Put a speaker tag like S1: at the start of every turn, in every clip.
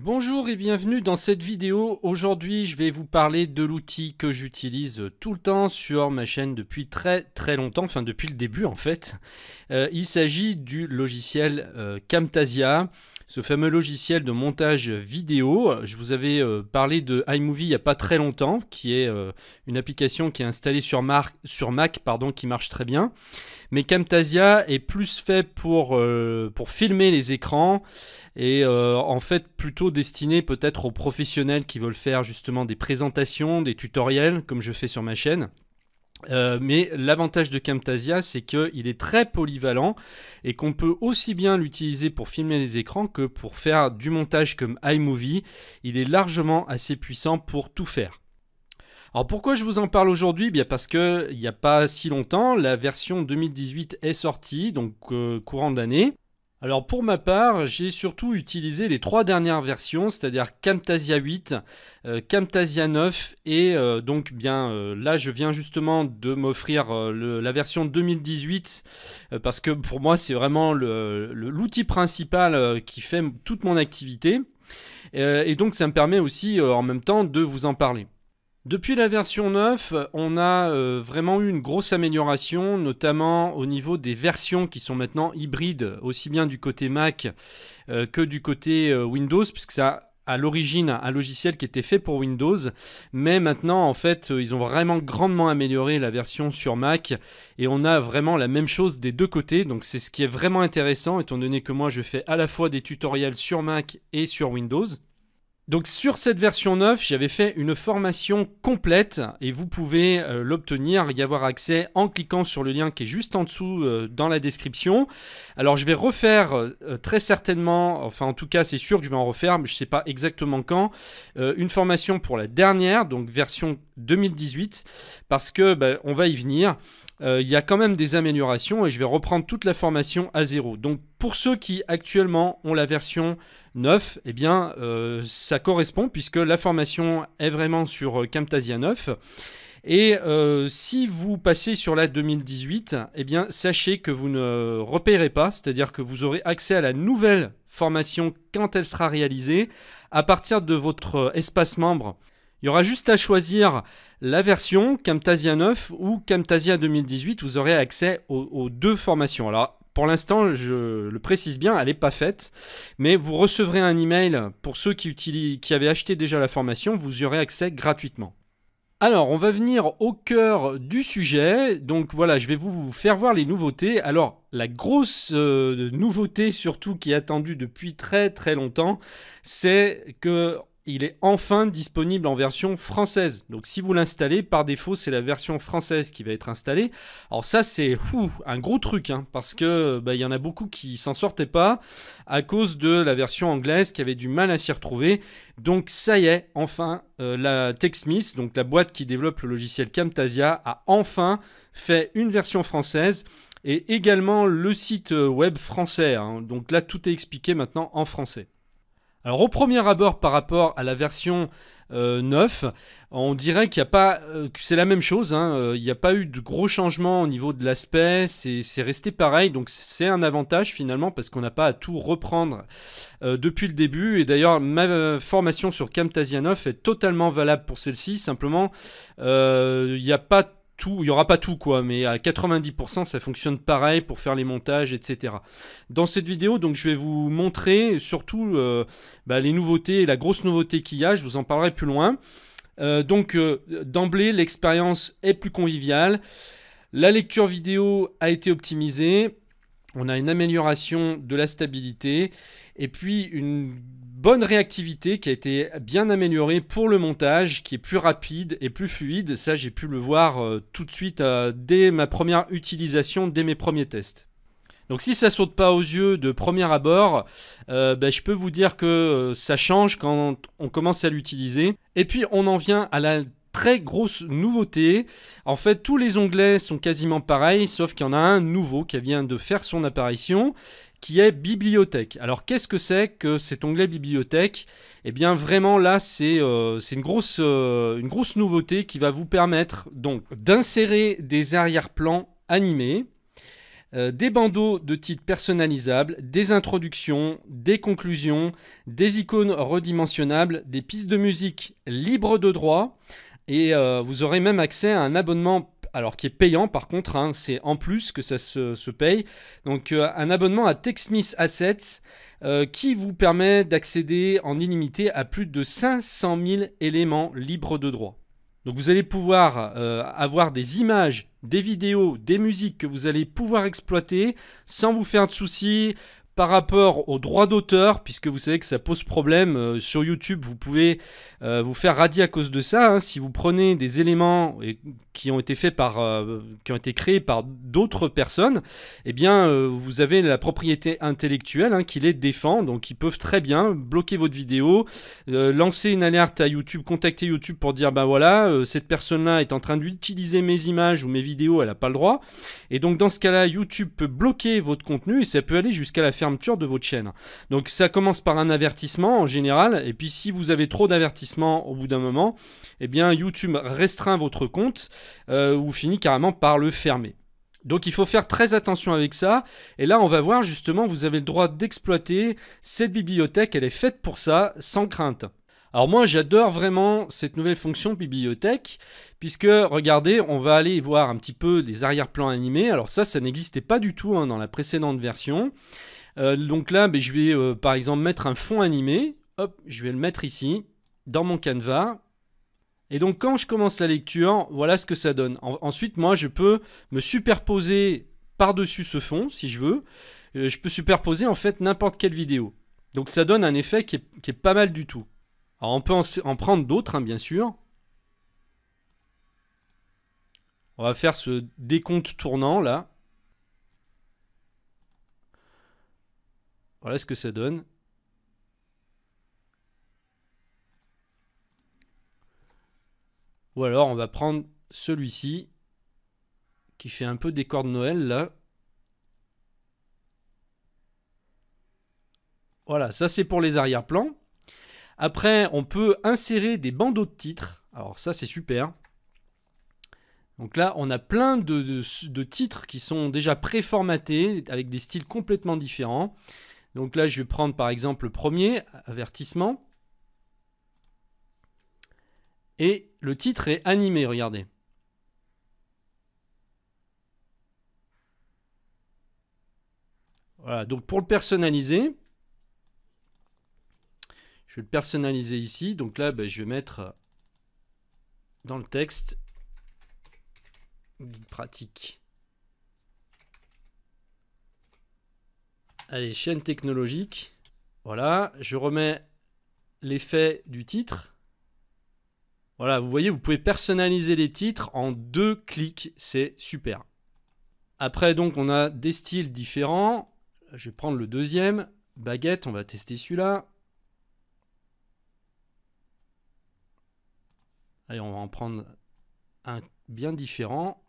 S1: Bonjour et bienvenue dans cette vidéo. Aujourd'hui, je vais vous parler de l'outil que j'utilise tout le temps sur ma chaîne depuis très longtemps, enfin depuis le début en fait. Il s'agit du logiciel Camtasia, ce fameux logiciel de montage vidéo. Je vous avais parlé de iMovie il n'y a pas très longtemps, qui est une application qui est installée sur Mac, qui marche très bien. Mais Camtasia est plus fait pour filmer les écrans et en fait plutôt destiné peut-être aux professionnels qui veulent faire justement des présentations, des tutoriels comme je fais sur ma chaîne. Mais l'avantage de Camtasia, c'est qu'il est très polyvalent et qu'on peut aussi bien l'utiliser pour filmer les écrans que pour faire du montage comme iMovie. Il est largement assez puissant pour tout faire. Alors pourquoi je vous en parle aujourd'hui? Bien parce que il n'y a pas si longtemps, la version 2018 est sortie, donc courant d'année. Alors pour ma part, j'ai surtout utilisé les 3 dernières versions, c'est-à-dire Camtasia 8, Camtasia 9 et là je viens justement de m'offrir la version 2018 parce que pour moi c'est vraiment l'outil principal qui fait toute mon activité et donc ça me permet aussi en même temps de vous en parler. Depuis la version 9, on a vraiment eu une grosse amélioration, notamment au niveau des versions qui sont maintenant hybrides, aussi bien du côté Mac que du côté Windows, puisque ça à l'origine un logiciel qui était fait pour Windows, mais maintenant en fait ils ont vraiment grandement amélioré la version sur Mac et on a vraiment la même chose des deux côtés, donc c'est ce qui est vraiment intéressant étant donné que moi je fais à la fois des tutoriels sur Mac et sur Windows. Donc sur cette version 9, j'avais fait une formation complète et vous pouvez l'obtenir, y avoir accès en cliquant sur le lien qui est juste en dessous dans la description. Alors je vais refaire très certainement, enfin en tout cas c'est sûr que je vais en refaire, mais je ne sais pas exactement quand, une formation pour la dernière, donc version 2018, parce que on va y venir. Il y a quand même des améliorations et je vais reprendre toute la formation à zéro. Donc pour ceux qui actuellement ont la version 9, eh bien ça correspond puisque la formation est vraiment sur Camtasia 9. Et si vous passez sur la 2018, eh bien sachez que vous ne repayerez pas, c'est-à-dire que vous aurez accès à la nouvelle formation quand elle sera réalisée à partir de votre espace membre. Il y aura juste à choisir la version Camtasia 9 ou Camtasia 2018. Vous aurez accès aux deux formations. Alors, pour l'instant, je le précise bien, elle n'est pas faite. Mais vous recevrez un email pour ceux qui avaient acheté déjà la formation. Vous y aurez accès gratuitement. Alors, on va venir au cœur du sujet. Donc voilà, je vais vous faire voir les nouveautés. Alors, la grosse nouveauté surtout qui est attendue depuis très longtemps, c'est que il est enfin disponible en version française. Donc si vous l'installez, par défaut, c'est la version française qui va être installée. Alors ça, c'est un gros truc, hein, parce que il y en a beaucoup qui s'en sortaient pas à cause de la version anglaise qui avait du mal à s'y retrouver. Donc ça y est, enfin, la TechSmith, donc la boîte qui développe le logiciel Camtasia, a enfin fait une version française et également le site web français. Hein. Donc là, tout est expliqué maintenant en français. Alors au premier abord par rapport à la version 9, on dirait qu'il n'y a pas, que c'est la même chose, hein, il n'y a pas eu de gros changements au niveau de l'aspect, c'est resté pareil, donc c'est un avantage finalement parce qu'on n'a pas à tout reprendre depuis le début. Et d'ailleurs ma formation sur Camtasia 9 est totalement valable pour celle-ci, simplement il n'y a pas tout, il n'y aura pas tout quoi, mais à 90% ça fonctionne pareil pour faire les montages, etc. Dans cette vidéo, donc je vais vous montrer surtout les nouveautés, la grosse nouveauté qu'il y a, je vous en parlerai plus loin. D'emblée, l'expérience est plus conviviale, la lecture vidéo a été optimisée, on a une amélioration de la stabilité, et puis une bonne réactivité qui a été bien améliorée pour le montage, qui est plus rapide et plus fluide. Ça, j'ai pu le voir tout de suite dès ma première utilisation, dès mes premiers tests. Donc si ça saute pas aux yeux de premier abord, je peux vous dire que ça change quand on commence à l'utiliser. Et puis on en vient à la très grosse nouveauté. En fait, tous les onglets sont quasiment pareils, sauf qu'il y en a un nouveau qui vient de faire son apparition, qui est bibliothèque. Alors qu'est-ce que c'est que cet onglet bibliothèque? Eh bien vraiment là c'est une grosse nouveauté qui va vous permettre donc d'insérer des arrière-plans animés. des bandeaux de titres personnalisables, des introductions, des conclusions, des icônes redimensionnables, des pistes de musique libres de droit, et vous aurez même accès à un abonnement, alors qui est payant par contre, hein, c'est en plus que ça se paye, donc un abonnement à TechSmith Assets qui vous permet d'accéder en illimité à plus de 500 000 éléments libres de droit. Donc vous allez pouvoir avoir des images, des vidéos, des musiques que vous allez pouvoir exploiter sans vous faire de soucis par rapport aux droits d'auteur, puisque vous savez que ça pose problème. Sur YouTube, vous pouvez vous faire radier à cause de ça. Hein, si vous prenez des éléments qui ont été faits qui ont été créés par d'autres personnes, eh bien, vous avez la propriété intellectuelle hein, qui les défend. Donc, ils peuvent très bien bloquer votre vidéo, lancer une alerte à YouTube, contacter YouTube pour dire, ben voilà, cette personne-là est en train d'utiliser mes images ou mes vidéos, elle n'a pas le droit. Et donc, dans ce cas-là, YouTube peut bloquer votre contenu et ça peut aller jusqu'à la fermeture de votre chaîne. Donc, ça commence par un avertissement en général. Et puis, si vous avez trop d'avertissements au bout d'un moment, eh bien, YouTube restreint votre compte ou finit carrément par le fermer. Donc il faut faire très attention avec ça. Et là, on va voir justement, vous avez le droit d'exploiter cette bibliothèque. Elle est faite pour ça, sans crainte. Alors moi, j'adore vraiment cette nouvelle fonction bibliothèque, puisque, regardez, on va aller voir un petit peu des arrière-plans animés. Alors ça n'existait pas du tout hein, dans la précédente version. Donc là, je vais par exemple mettre un fond animé. Hop, je vais le mettre ici, dans mon canevas. Et donc quand je commence la lecture, voilà ce que ça donne. Ensuite, moi, je peux me superposer par-dessus ce fond, si je veux. Je peux superposer en fait n'importe quelle vidéo. Donc ça donne un effet qui est pas mal du tout. Alors on peut en prendre d'autres, hein, bien sûr. On va faire ce décompte tournant, là. Voilà ce que ça donne. Ou alors on va prendre celui-ci qui fait un peu décor de Noël là. Voilà, ça c'est pour les arrière-plans. Après, on peut insérer des bandeaux de titres. Alors ça c'est super. Donc là, on a plein de titres qui sont déjà préformatés avec des styles complètement différents. Donc là, je vais prendre par exemple le premier, avertissement. Et le titre est animé, regardez. Voilà, donc pour le personnaliser, je vais le personnaliser ici. Donc là, je vais mettre dans le texte guide pratique. Allez, chaîne technologique. Voilà, je remets l'effet du titre. Voilà, vous voyez, vous pouvez personnaliser les titres en 2 clics, c'est super. Après, donc, on a des styles différents. Je vais prendre le deuxième, baguette, on va tester celui-là. Allez, on va en prendre un bien différent.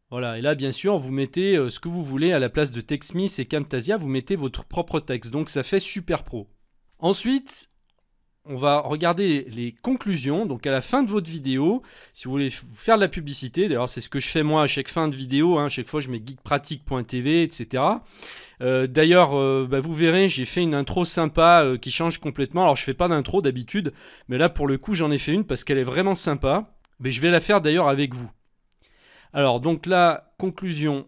S1: Voilà, et là, bien sûr, vous mettez ce que vous voulez à la place de TechSmith et Camtasia, vous mettez votre propre texte. Donc, ça fait super pro. Ensuite, on va regarder les conclusions. Donc, à la fin de votre vidéo, si vous voulez faire de la publicité, d'ailleurs, c'est ce que je fais moi à chaque fin de vidéo. Hein, chaque fois, je mets guidepratique.tv, etc. D'ailleurs, vous verrez, j'ai fait une intro sympa qui change complètement. Alors, je fais pas d'intro d'habitude, mais là, pour le coup, j'en ai fait une parce qu'elle est vraiment sympa. Mais je vais la faire d'ailleurs avec vous. Alors, donc là, conclusion,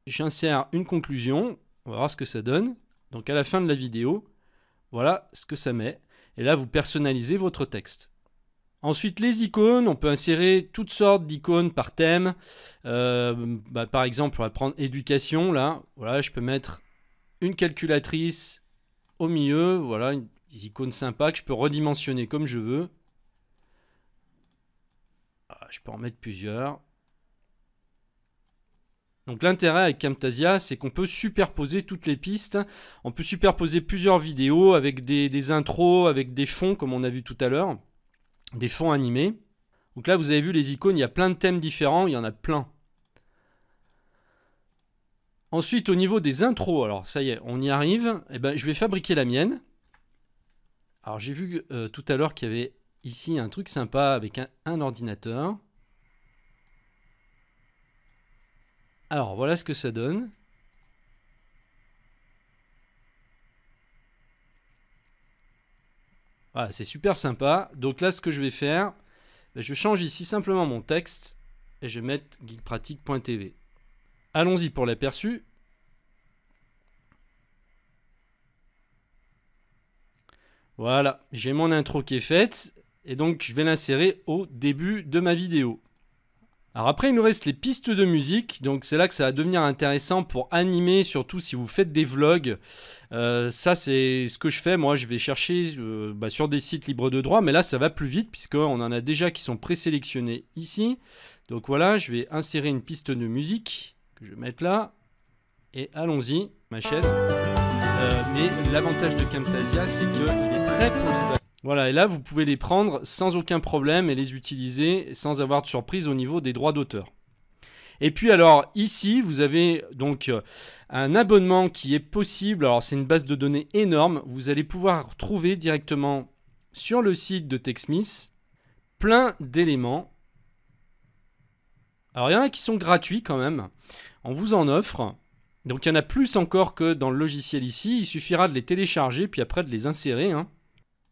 S1: j'insère une conclusion. On va voir ce que ça donne. Donc, à la fin de la vidéo, voilà ce que ça met. Et là, vous personnalisez votre texte. Ensuite, les icônes. On peut insérer toutes sortes d'icônes par thème. Par exemple, on va prendre éducation. Là, voilà, je peux mettre une calculatrice au milieu. Voilà, des icônes sympas que je peux redimensionner comme je veux. Je peux en mettre plusieurs. Donc l'intérêt avec Camtasia, c'est qu'on peut superposer toutes les pistes. On peut superposer plusieurs vidéos avec des intros, avec des fonds, comme on a vu tout à l'heure. Des fonds animés. Donc là, vous avez vu les icônes, il y a plein de thèmes différents, il y en a plein. Ensuite, au niveau des intros, alors ça y est, on y arrive. Je vais fabriquer la mienne. Alors j'ai vu tout à l'heure qu'il y avait ici un truc sympa avec un ordinateur. Alors voilà ce que ça donne. Voilà, c'est super sympa. Donc là, ce que je vais faire, je change ici simplement mon texte et je vais mettre geekpratique.tv. Allons-y pour l'aperçu. Voilà, j'ai mon intro qui est faite et donc je vais l'insérer au début de ma vidéo. Alors après, il nous reste les pistes de musique, donc c'est là que ça va devenir intéressant pour animer, surtout si vous faites des vlogs. Ça, c'est ce que je fais. Moi, je vais chercher sur des sites libres de droit, mais là, ça va plus vite puisqu'on en a déjà qui sont présélectionnés ici. Donc voilà, je vais insérer une piste de musique que je vais mettre là. Et allons-y, ma chaîne. Mais l'avantage de Camtasia, c'est qu'il est très polyvalent. Voilà, et là, vous pouvez les prendre sans aucun problème et les utiliser sans avoir de surprise au niveau des droits d'auteur. Et puis alors, ici, vous avez donc un abonnement qui est possible. Alors, c'est une base de données énorme. Vous allez pouvoir trouver directement sur le site de TechSmith plein d'éléments. Alors, il y en a qui sont gratuits quand même. On vous en offre. Donc, il y en a plus encore que dans le logiciel ici. Il suffira de les télécharger, puis après de les insérer, hein.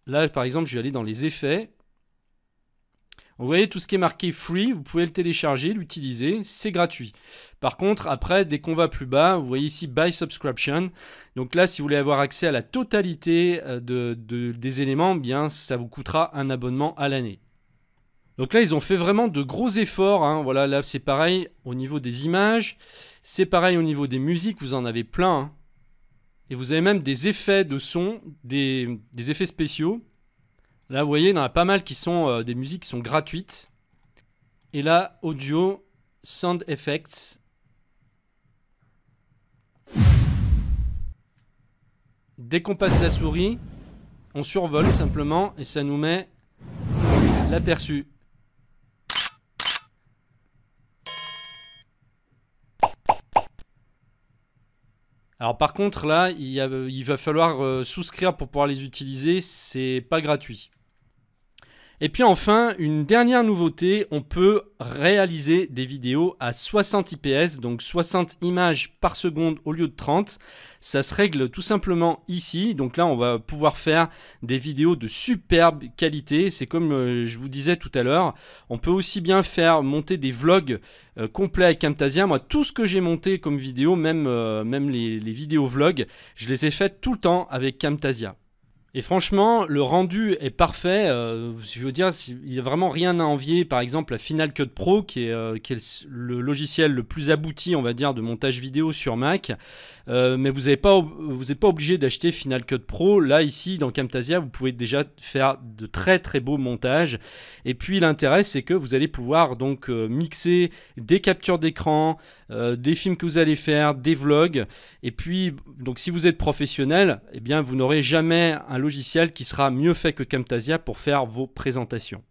S1: Là, par exemple, je vais aller dans les effets. Vous voyez, tout ce qui est marqué free, vous pouvez le télécharger, l'utiliser, c'est gratuit. Par contre, après, dès qu'on va plus bas, vous voyez ici Buy Subscription. Donc là, si vous voulez avoir accès à la totalité des éléments, bien, ça vous coûtera un abonnement à l'année. Donc là, ils ont fait vraiment de gros efforts, hein. Voilà, là, c'est pareil au niveau des images. C'est pareil au niveau des musiques, vous en avez plein, hein. Et vous avez même des effets de son, des effets spéciaux. Là, vous voyez, il y en a pas mal qui sont des musiques qui sont gratuites. Et là, audio, sound effects. Dès qu'on passe la souris, on survole simplement et ça nous met l'aperçu. Alors par contre là, il va falloir souscrire pour pouvoir les utiliser, c'est pas gratuit. Et puis enfin, une dernière nouveauté, on peut réaliser des vidéos à 60 IPS, donc 60 images par seconde au lieu de 30. Ça se règle tout simplement ici. Donc là, on va pouvoir faire des vidéos de superbe qualité. C'est comme je vous disais tout à l'heure. On peut aussi bien faire monter des vlogs complets avec Camtasia. Moi, tout ce que j'ai monté comme vidéo, même les vidéos vlogs, je les ai faites tout le temps avec Camtasia. Et franchement, le rendu est parfait. Je veux dire, il n'y a vraiment rien à envier, par exemple, à Final Cut Pro, qui est le logiciel le plus abouti, on va dire, de montage vidéo sur Mac. Mais vous n'êtes pas obligé d'acheter Final Cut Pro. Là, ici, dans Camtasia, vous pouvez déjà faire de très très beaux montages. Et puis, l'intérêt, c'est que vous allez pouvoir donc mixer des captures d'écran, des films que vous allez faire, des vlogs. Et puis, donc, si vous êtes professionnel, eh bien, vous n'aurez jamais un logiciel qui sera mieux fait que Camtasia pour faire vos présentations.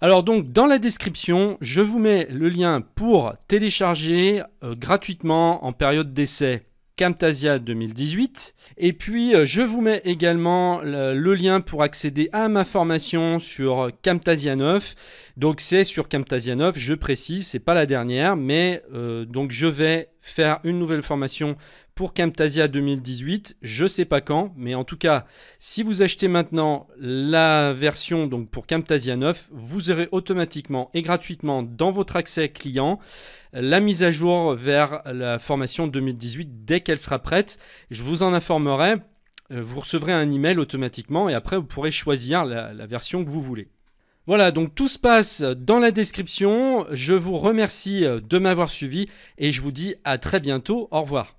S1: Alors donc dans la description, je vous mets le lien pour télécharger gratuitement en période d'essai Camtasia 2018. Et puis je vous mets également le lien pour accéder à ma formation sur Camtasia 9. Donc c'est sur Camtasia 9, je précise, c'est pas la dernière, mais donc je vais faire une nouvelle formation pour Camtasia 2018, je sais pas quand, mais en tout cas, si vous achetez maintenant la version donc pour Camtasia 9, vous aurez automatiquement et gratuitement dans votre accès client la mise à jour vers la formation 2018 dès qu'elle sera prête. Je vous en informerai, vous recevrez un email automatiquement et après vous pourrez choisir la version que vous voulez. Voilà, donc tout se passe dans la description. Je vous remercie de m'avoir suivi et je vous dis à très bientôt. Au revoir.